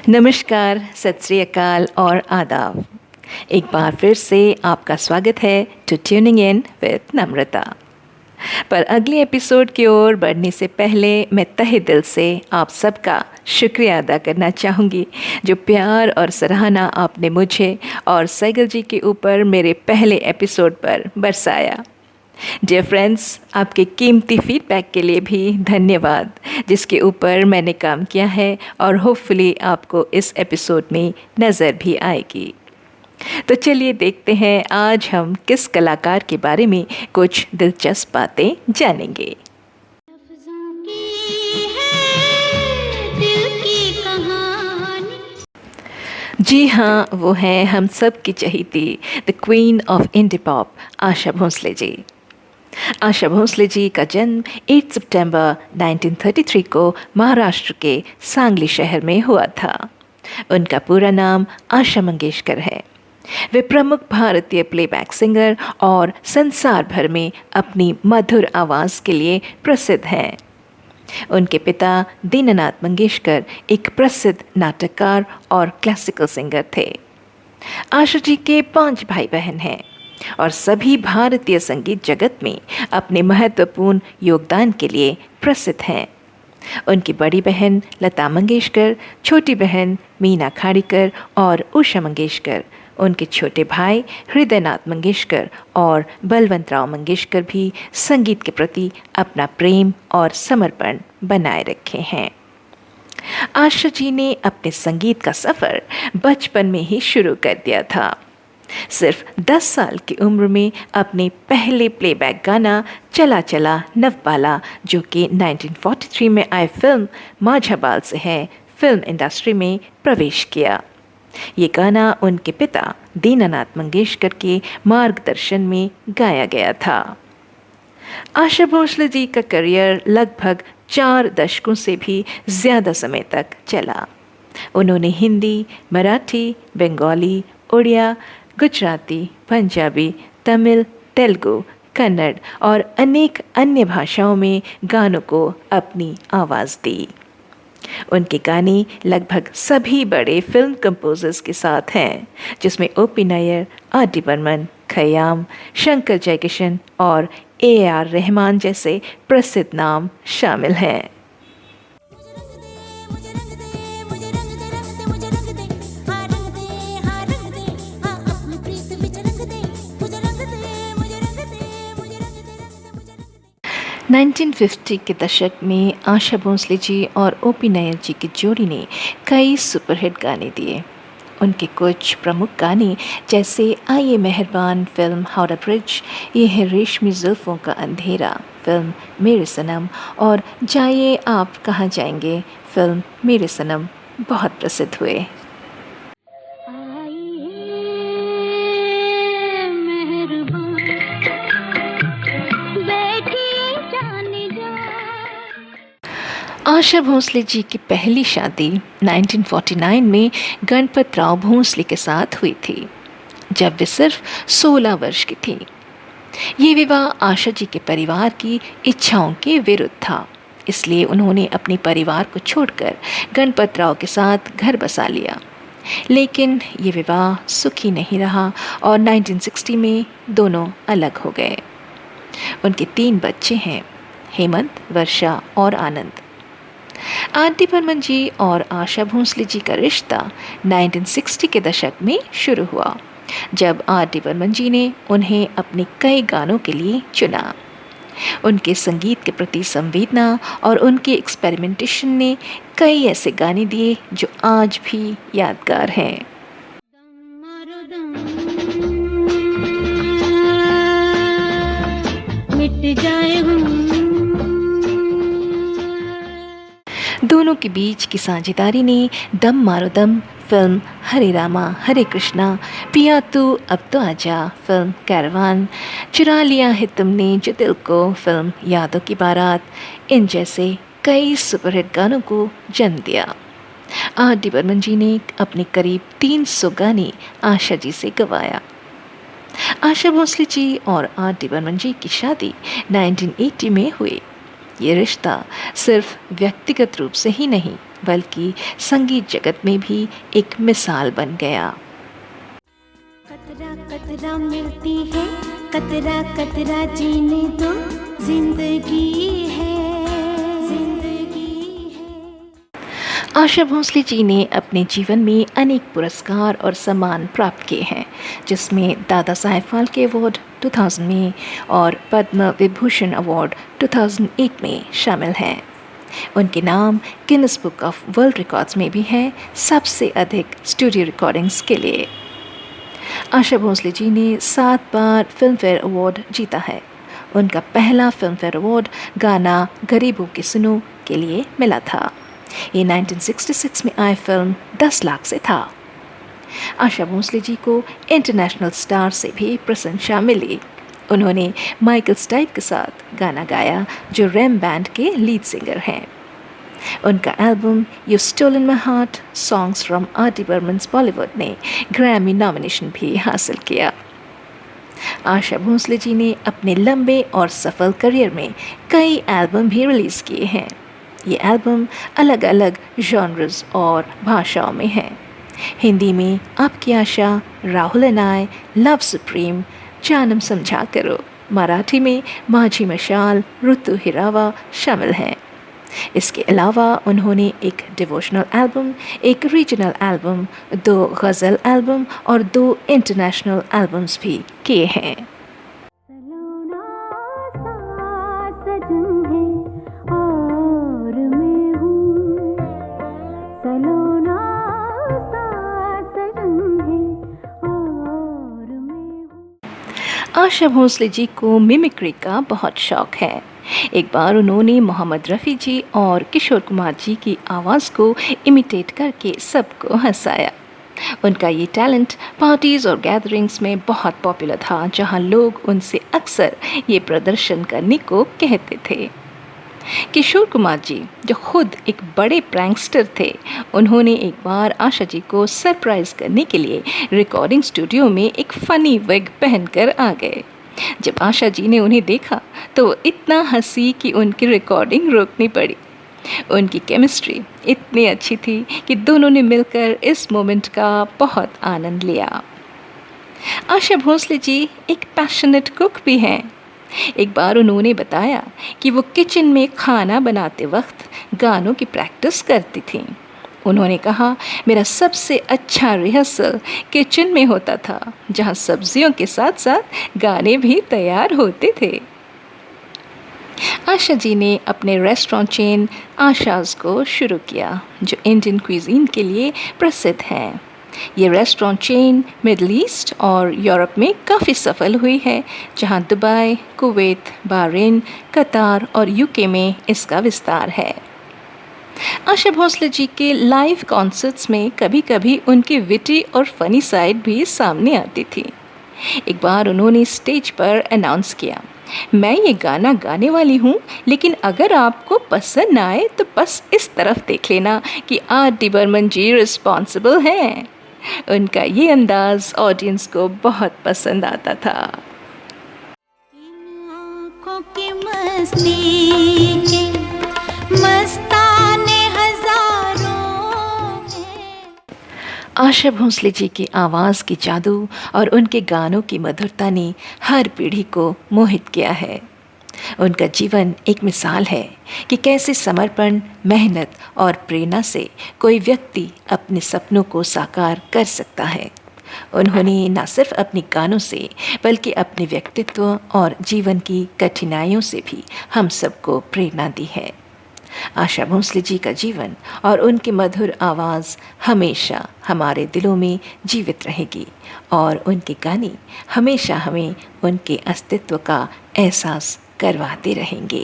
नमस्कार, सत श्री अकाल और आदाब। एक बार फिर से आपका स्वागत है टू ट्यूनिंग इन विद नम्रता। पर अगले एपिसोड की ओर बढ़ने से पहले मैं तहे दिल से आप सबका शुक्रिया अदा करना चाहूँगी, जो प्यार और सराहना आपने मुझे और सैगल जी के ऊपर मेरे पहले एपिसोड पर बरसाया। डियर फ्रेंड्स, आपके कीमती फीडबैक के लिए भी धन्यवाद, जिसके ऊपर मैंने काम किया है और होपफुली आपको इस एपिसोड में नज़र भी आएगी। तो चलिए देखते हैं आज हम किस कलाकार के बारे में कुछ दिलचस्प बातें जानेंगे। जी हाँ, वो हैं हम सब की चहेती the queen of indie pop Asha Bhosle ji. Asha Bhosle ji का जन्म 8 सितंबर 1933 को महाराष्ट्र के सांगली शहर में हुआ था। उनका पूरा नाम आशा मंगेशकर है। वे प्रमुख भारतीय प्लेबैक सिंगर और संसार भर में अपनी मधुर आवाज़ के लिए प्रसिद्ध हैं। उनके पिता दीननाथ मंगेशकर एक प्रसिद्ध नाटककार और क्लासिकल सिंगर थे। आशा जी के 5 भाई बहन हैं और सभी भारतीय संगीत जगत में अपने महत्वपूर्ण योगदान के लिए प्रसिद्ध हैं। उनकी बड़ी बहन लता मंगेशकर, छोटी बहन मीना खाड़ीकर और उषा मंगेशकर, उनके छोटे भाई हृदयनाथ मंगेशकर और बलवंतराव मंगेशकर भी संगीत के प्रति अपना प्रेम और समर्पण बनाए रखे हैं। आशा जी ने अपने संगीत का सफ़र बचपन में ही शुरू कर दिया था। सिर्फ 10 साल की उम्र में अपने पहले प्लेबैक गाना चला चला नवबाला, जो कि 1943 में आई फिल्म माझा बाल से है, फिल्म इंडस्ट्री में प्रवेश किया। ये गाना उनके पिता दीननाथ मंगेशकर के मार्गदर्शन में गाया गया था। आशा भोसले जी का करियर लगभग 4 दशकों से भी ज़्यादा समय तक चला। उन्होंने हिंदी, मराठी, बंगाली, उड़िया, गुजराती, पंजाबी, तमिल, तेलुगु, कन्नड़ और अनेक अन्य भाषाओं में गानों को अपनी आवाज़ दी। उनके गाने लगभग सभी बड़े फिल्म कंपोजर्स के साथ हैं, जिसमें ओ.पी. नैयर, आर.डी. बर्मन, खयाम, शंकर जयकिशन और ए.आर. रहमान जैसे प्रसिद्ध नाम शामिल हैं। नाइनटीन 1950 के दशक में आशा भोसले जी और ओ.पी. नैयर जी की जोड़ी ने कई सुपरहिट गाने दिए। उनके कुछ प्रमुख गाने जैसे आइए मेहरबान फिल्म हावड़ा ब्रिज, ये है रेशमी जुल्फ़ों का अंधेरा फिल्म मेरे सनम और जाइए आप कहाँ जाएंगे फिल्म मेरे सनम बहुत प्रसिद्ध हुए। आशा भोसले जी की पहली शादी 1949 में गणपतराव भोसले के साथ हुई थी, जब वे सिर्फ 16 वर्ष की थी। ये विवाह आशा जी के परिवार की इच्छाओं के विरुद्ध था, इसलिए उन्होंने अपने परिवार को छोड़कर गणपतराव के साथ घर बसा लिया। लेकिन ये विवाह सुखी नहीं रहा और 1960 में दोनों अलग हो गए। उनके 3 बच्चे हैं, हेमंत, वर्षा और आनंद। आर.डी. बर्मन जी और आशा भोसले जी का रिश्ता 1960 के दशक में शुरू हुआ, जब आर.डी. बर्मन जी ने उन्हें अपने कई गानों के लिए चुना। उनके संगीत के प्रति संवेदना और उनके एक्सपेरिमेंटेशन ने कई ऐसे गाने दिए जो आज भी यादगार हैं। मिट जाए दोनों के बीच की साझेदारी ने दम मारो दम फिल्म, हरे रामा हरे कृष्णा, पिया तू अब तो आजा फिल्म कैरवान, चुरा लिया है तुमने जो दिल को फिल्म यादों की बारात, इन जैसे कई सुपरहिट गानों को जन्म दिया। आर.डी. बर्मन जी ने अपने करीब 300 गाने आशा जी से गवाया। आशा भोसले जी और आर.डी. बर्मन जी की शादी 1980 में हुई। ये रिश्ता सिर्फ व्यक्तिगत रूप से ही नहीं बल्कि संगीत जगत में भी एक मिसाल बन गया। कतरा कतरा मिलती है, कतरा कतरा जीने दो, जिंदगी है, जिंदगी है। आशा भोसले जी ने अपने जीवन में अनेक पुरस्कार और सम्मान प्राप्त किए हैं, जिसमें दादा साहेब फाल्के अवार्ड 2000 में और पद्म विभूषण अवार्ड 2001 में शामिल हैं। उनके नाम Guinness book of world records में भी है सबसे अधिक स्टूडियो रिकॉर्डिंग्स के लिए। आशा भोसले जी ने 7 बार फिल्म फेयर अवार्ड जीता है। उनका पहला फिल्म फेयर अवार्ड गाना गरीबों की सुनो के लिए मिला था। ये 1966 में आई फिल्म 10 लाख से था। आशा भोसले जी को इंटरनेशनल स्टार से भी प्रशंसा मिली। उन्होंने माइकल स्टाइप के साथ गाना गाया जो रैम बैंड के लीड सिंगर हैं। उनका album you stolen my heart songs from R D. Burman's Bollywood ने ग्रैमी नॉमिनेशन भी हासिल किया। आशा भोसले जी ने अपने लंबे और सफल करियर में कई एल्बम भी रिलीज़ किए हैं। ये एल्बम अलग अलग जॉनर्स और भाषाओं में हैं। हिंदी में Aapki Asha, Rahul and I, love supreme, Janam Samjha करो। मराठी में माझी मशाल, ऋतु हिरावा शामिल हैं। इसके अलावा उन्होंने एक डिवोशनल एल्बम, एक रीजनल एल्बम, 2 गज़ल एल्बम और 2 इंटरनेशनल एल्बम्स भी किए हैं। सलोना सा सजन है और मैं हूँ, सलोना सा सजन है और मैं हूँ। आशा भोसले जी को मिमिक्री का बहुत शौक है। एक बार उन्होंने मोहम्मद रफ़ी जी और किशोर कुमार जी की आवाज़ को इमिटेट करके सबको हंसाया। उनका ये टैलेंट पार्टीज़ और गैदरिंग्स में बहुत पॉपुलर था, जहां लोग उनसे अक्सर ये प्रदर्शन करने को कहते थे। किशोर कुमार जी जो खुद एक बड़े प्रैंकस्टर थे, उन्होंने एक बार आशा जी को सरप्राइज़ करने के लिए रिकॉर्डिंग स्टूडियो में एक फ़नी विग पहनकर आ गए। जब आशा जी ने उन्हें देखा तो वो इतना हंसी कि उनकी रिकॉर्डिंग रोकनी पड़ी। उनकी केमिस्ट्री इतनी अच्छी थी कि दोनों ने मिलकर इस मोमेंट का बहुत आनंद लिया। आशा भोसले जी एक पैशनेट कुक भी हैं। एक बार उन्होंने बताया कि वो किचन में खाना बनाते वक्त गानों की प्रैक्टिस करती थीं। उन्होंने कहा, मेरा सबसे अच्छा रिहर्सल किचन में होता था, जहां सब्जियों के साथ साथ गाने भी तैयार होते थे। आशा जी ने अपने रेस्टोरेंट चेन आशाज़ को शुरू किया, जो इंडियन क्विज़ीन के लिए प्रसिद्ध है। ये रेस्टोरेंट चेन मिडल ईस्ट और यूरोप में काफ़ी सफल हुई है, जहां दुबई, कुवैत, बहरीन, कतार और यूके में इसका विस्तार है। आशा भोसले जी के लाइव कॉन्सर्ट्स में कभी कभी उनकी विटी और फनी साइड भी सामने आती थी। एक बार उन्होंने स्टेज पर अनाउंस किया, मैं ये गाना गाने वाली हूँ, लेकिन अगर आपको पसंद ना आए तो बस इस तरफ देख लेना कि आर.डी. बर्मन जी रिस्पॉन्सिबल हैं। उनका ये अंदाज़ ऑडियंस को बहुत पसंद आता था। इन आँखों की मस्ती के मस्ताने हजारों हैं। आशा भोसले जी की आवाज़ की जादू और उनके गानों की मधुरता ने हर पीढ़ी को मोहित किया है। उनका जीवन एक मिसाल है कि कैसे समर्पण, मेहनत और प्रेरणा से कोई व्यक्ति अपने सपनों को साकार कर सकता है। उन्होंने न सिर्फ अपने गानों से बल्कि अपने व्यक्तित्व और जीवन की कठिनाइयों से भी हम सबको प्रेरणा दी है। आशा भोसले जी का जीवन और उनकी मधुर आवाज़ हमेशा हमारे दिलों में जीवित रहेगी और उनके गाने हमेशा हमें उनके अस्तित्व का एहसास करवाते रहेंगे।